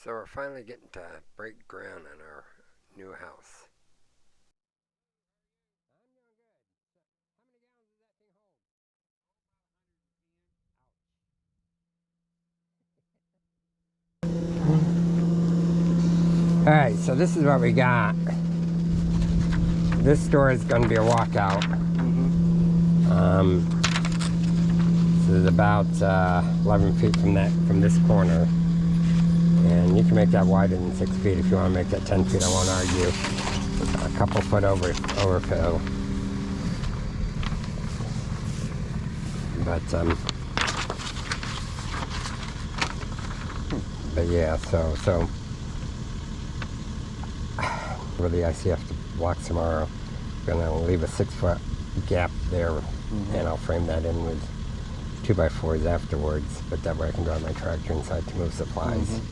So we're finally getting to break ground on our new house. Alright, so this is what we got. This door is going to be a walkout. This is about 11 feet from this corner. And you can make that wider than 6 feet if you want to make that 10 feet, I won't argue. A couple foot overfill. But yeah, so for the ICF blocks tomorrow, I'm gonna leave a 6-foot gap there, and I'll frame that in with 2x4s afterwards. But that way I can drive my tractor inside to move supplies.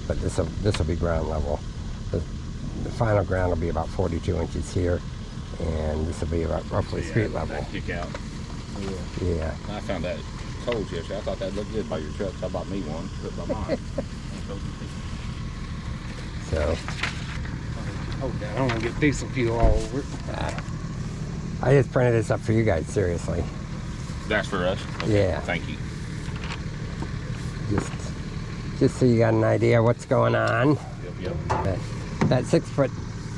But this will be ground level. The final ground will be about 42 inches here, and this will be about roughly street level. Kick out. Yeah. I found that cold yesterday. I thought that looked good by your truck, so I bought me one, put by mine. So. Hold that. I don't want to get diesel fuel all over it. I just printed this up for you guys, seriously. That's for us? Okay. Yeah. Thank you. Just so you got an idea what's going on. Yep. That 6-foot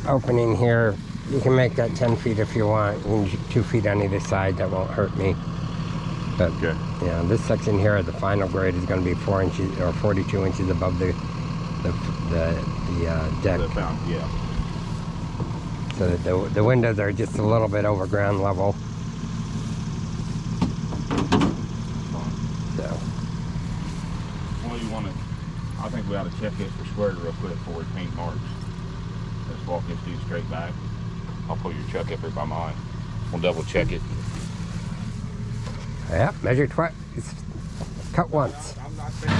opening here, you can make that 10 feet if you want. You can 2 feet on either side, that won't hurt me. But yeah, this section here, the final grade is going to be 4 inches or 42 inches above the deck. Yeah. So that the windows are just a little bit over ground level. So. Well, you want to, I think we ought to check this for square real quick before we paint marks. Let's walk this dude straight back. I'll pull your truck up here by mine. We'll double check it. Yeah, measure twice, cut once. I'm not saying.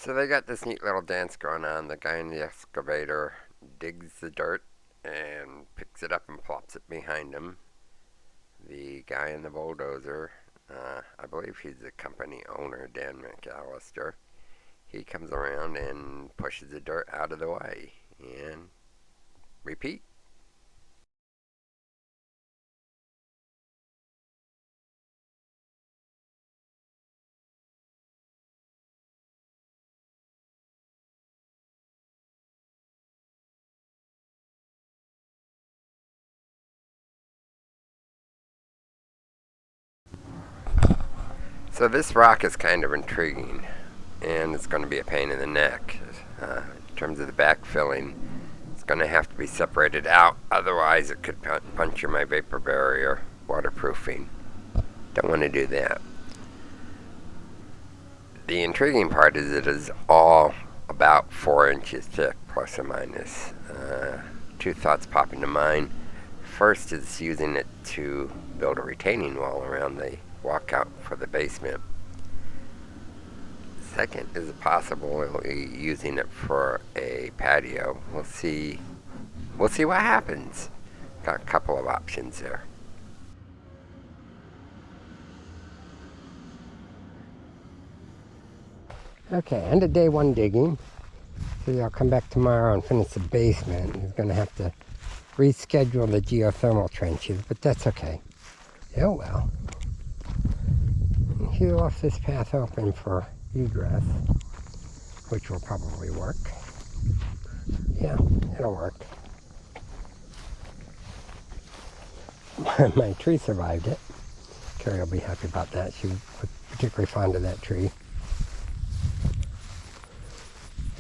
So they got this neat little dance going on. The guy in the excavator digs the dirt and picks it up and plops it behind him. The guy in the bulldozer, I believe he's the company owner, Dan McAllister, he comes around and pushes the dirt out of the way. And repeat. So this rock is kind of intriguing, and it's going to be a pain in the neck. In terms of the backfilling, it's going to have to be separated out, otherwise it could puncture my vapor barrier waterproofing. Don't want to do that. The intriguing part is it is all about 4 inches thick, plus or minus. Two thoughts pop into mind. First is using it to build a retaining wall around the walkout for the basement. Second is possibly using it for a patio. We'll see what happens. Got a couple of options there. Okay, end of day 1 digging. So I'll come back tomorrow and finish the basement. He's going to have to reschedule the geothermal trenches, but that's okay. Oh well. He left this path open for egress, which will probably work. Yeah, it'll work. My tree survived it. Carrie will be happy about that. She was particularly fond of that tree.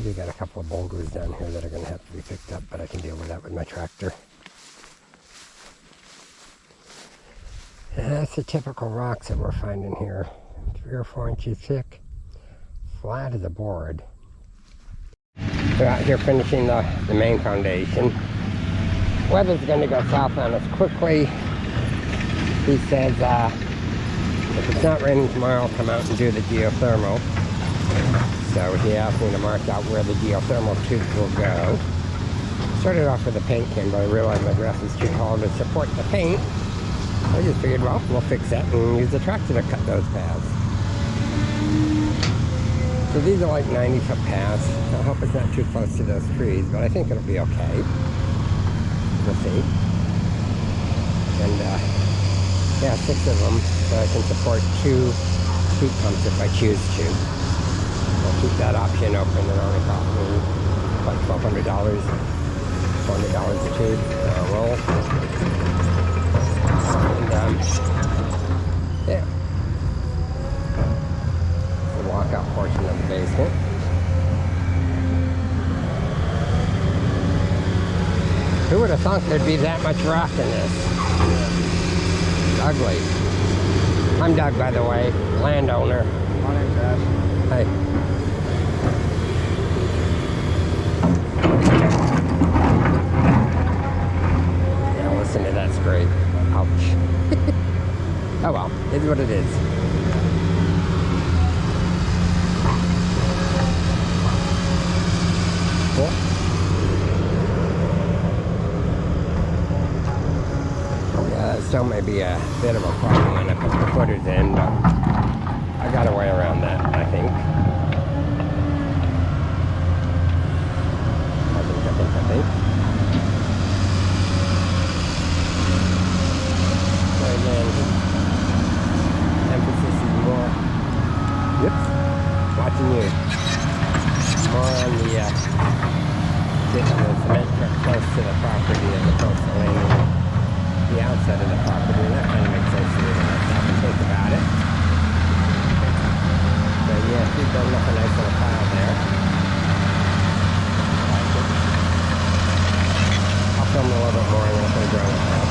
We got a couple of boulders down here that are going to have to be picked up, but I can deal with that with my tractor. And that's the typical rocks that we're finding here. 3 or 4 inches thick, flat as a board. We're out here finishing the main foundation. Weather's going to go south on us quickly. He says if it's not raining tomorrow, I'll come out and do the geothermal. So he asked me to mark out where the geothermal tubes will go. Started off with a paint can, but I realized my grass is too tall to support the paint. I just figured, well, we'll fix that and use the tractor to cut those paths. So these are like 90-foot paths. I hope it's not too close to those trees, but I think it'll be okay. We'll see. And yeah, 6 of them, so I can support 2 heat pumps if I choose to. I'll keep that option open. It only cost me like $1,200, $400 a tube roll. And yeah, the walkout portion of the basement. Who would have thought there'd be that much rock in this? Ugly. I'm Doug, by the way, landowner. My name's Ash. Hey. Yeah, listen to that scrape. Ouch. Oh well, it's what it is. Cool. Yeah, it still may be a bit of a problem when I put the footers in, but I got a way around that, I think. I think. So again, emphasis is more, watching you. More on the getting the cement truck close to the property as opposed to landing the outside of the property, and that kind of makes sense to me when I stop and think about it. So yeah, she's building up a nice little pile there. I like it. I'll film a little bit more and then I'll put a drone out.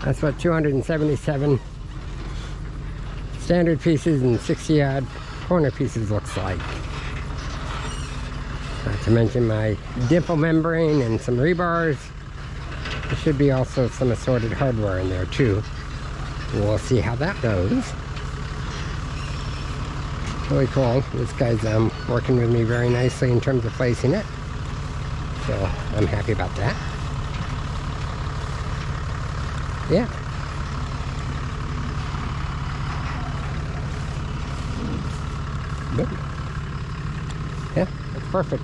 That's what 277 standard pieces and 60 odd corner pieces looks like. Not to mention my dimple membrane and some rebars. There should be also some assorted hardware in there too. We'll see how that goes. Really cool. This guy's working with me very nicely in terms of placing it. So I'm happy about that. Yeah. Good. Yeah, that's perfect.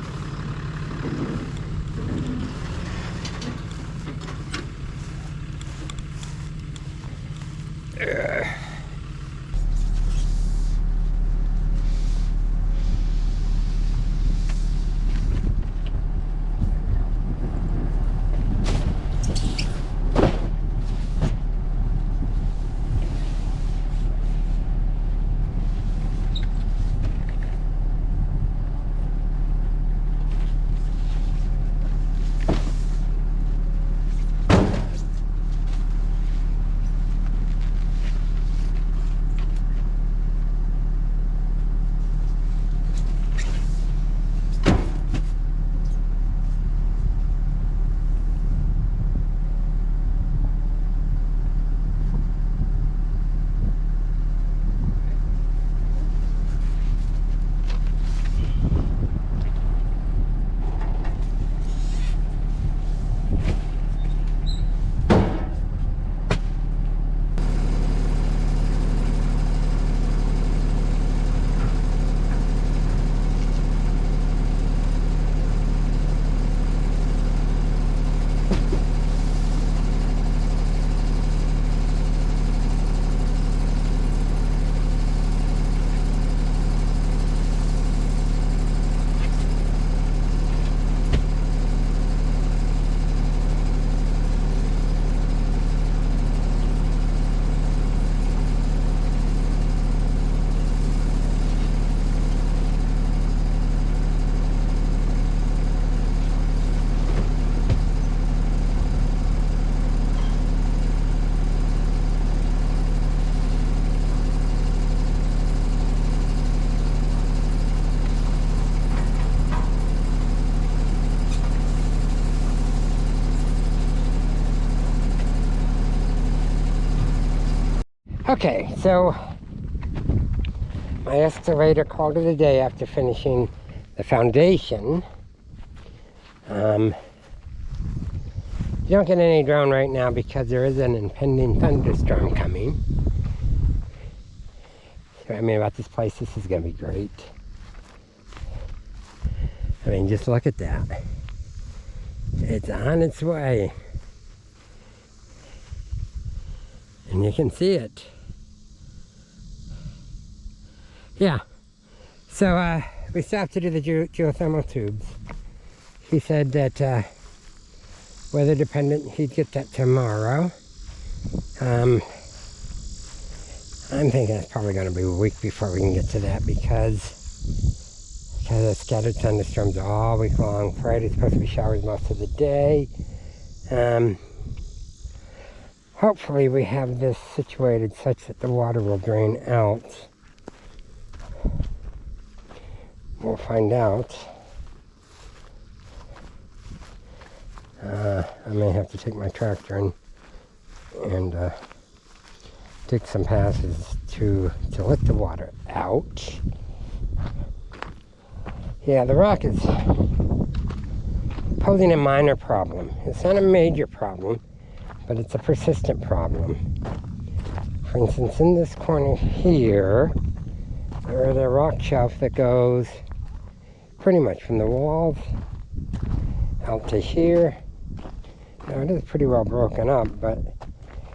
Okay, so my excavator called it a day after finishing the foundation. You don't get any drone right now because there is an impending thunderstorm coming. So, I mean, about this place, this is going to be great. I mean, just look at that. It's on its way. And you can see it. Yeah. So we stopped to do the geothermal tubes. He said that weather dependent, he'd get that tomorrow. I'm thinking it's probably going to be a week before we can get to that because of scattered thunderstorms all week long. Friday's supposed to be showers most of the day. Hopefully we have this situated such that the water will drain out. We'll find out. I may have to take my tractor and dig some passes to let the water out. Yeah, the rock is posing a minor problem. It's not a major problem, but it's a persistent problem. For instance, in this corner here, there is a rock shelf that goes pretty much from the walls out to here. Now it is pretty well broken up, but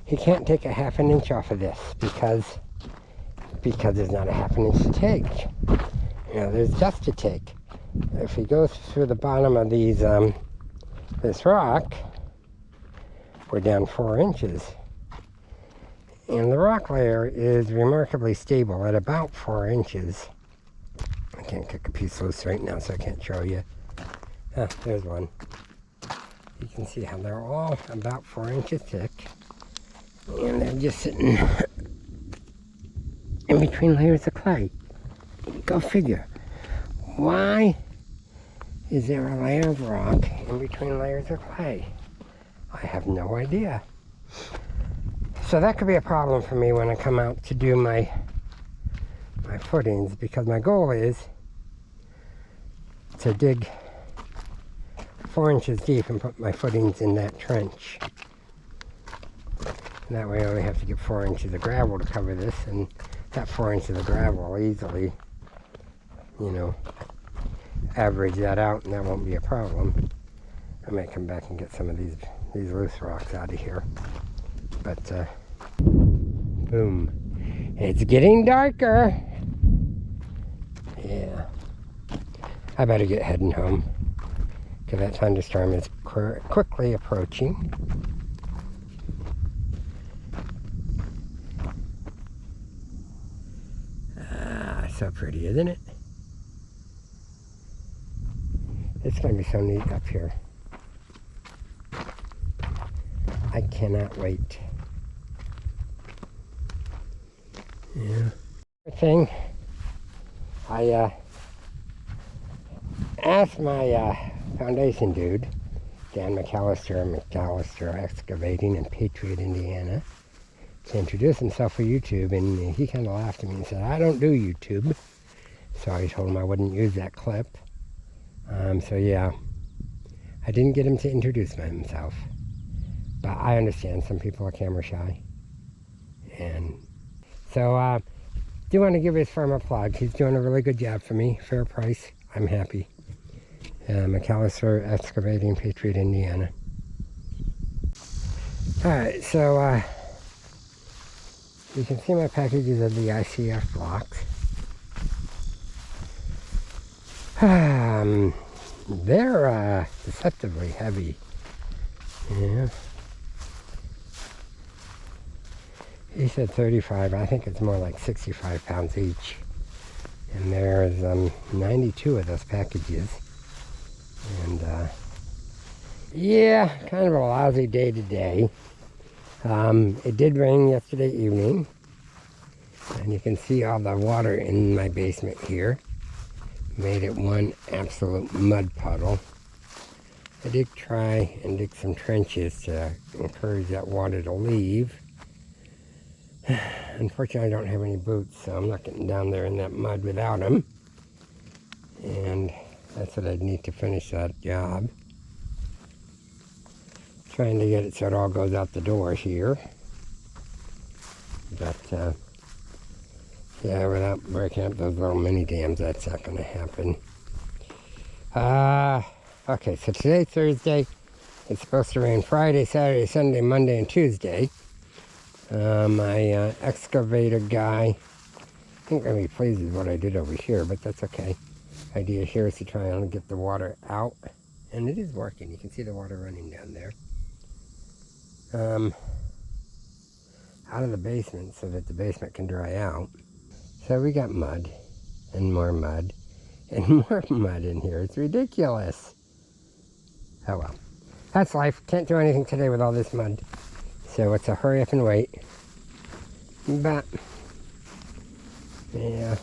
he can't take a half an inch off of this because there's not a half an inch to take. You know, there's dust to take. If he goes through the bottom of these, this rock, we're down 4 inches. And the rock layer is remarkably stable at about 4 inches. I can't kick a piece loose right now, so I can't show you. Ah, there's one. You can see how they're all about 4 inches thick. And they're just sitting in between layers of clay. Go figure. Why is there a layer of rock in between layers of clay? I have no idea. So that could be a problem for me when I come out to do my footings, because my goal is to dig 4 inches deep and put my footings in that trench. And that way I only have to get 4 inches of gravel to cover this, and that 4 inches of gravel will easily, you know, average that out, and that won't be a problem. I may come back and get some of these loose rocks out of here. But, boom. It's getting darker. Yeah. I better get heading home, because that thunderstorm is quickly approaching. Ah, so pretty, isn't it? It's going to be so neat up here. I cannot wait. Yeah. Thing, I asked my foundation dude, Dan McAllister Excavating in Patriot, Indiana, to introduce himself for YouTube, and he kind of laughed at me and said, I don't do YouTube. So I told him I wouldn't use that clip. So yeah, I didn't get him to introduce himself. But I understand some people are camera shy. And so do want to give his firm a plug. He's doing a really good job for me. Fair price. I'm happy. McAllister Excavating, Patriot, Indiana. Alright, so you can see my packages of the ICF blocks. They're deceptively heavy. Yeah. He said 35. I think it's more like 65 pounds each. And there's 92 of those packages. And yeah, kind of a lousy day today. It did rain yesterday evening. And you can see all the water in my basement here. Made it one absolute mud puddle. I did try and dig some trenches to encourage that water to leave. Unfortunately, I don't have any boots, so I'm not getting down there in that mud without them. And that's what I'd need to finish that job. Trying to get it so it all goes out the door here. But, yeah, without breaking up those little mini dams, that's not going to happen. Okay, so today's Thursday. It's supposed to rain Friday, Saturday, Sunday, Monday, and Tuesday. My excavator guy, I think I'm going to be pleased with what I did over here, but that's okay. Idea here is to try and get the water out, and it is working. You can see the water running down there. Out of the basement so that the basement can dry out. So we got mud, and more mud, and more mud in here. It's ridiculous. Oh well. That's life. Can't do anything today with all this mud. So it's a hurry up and wait. But, yeah.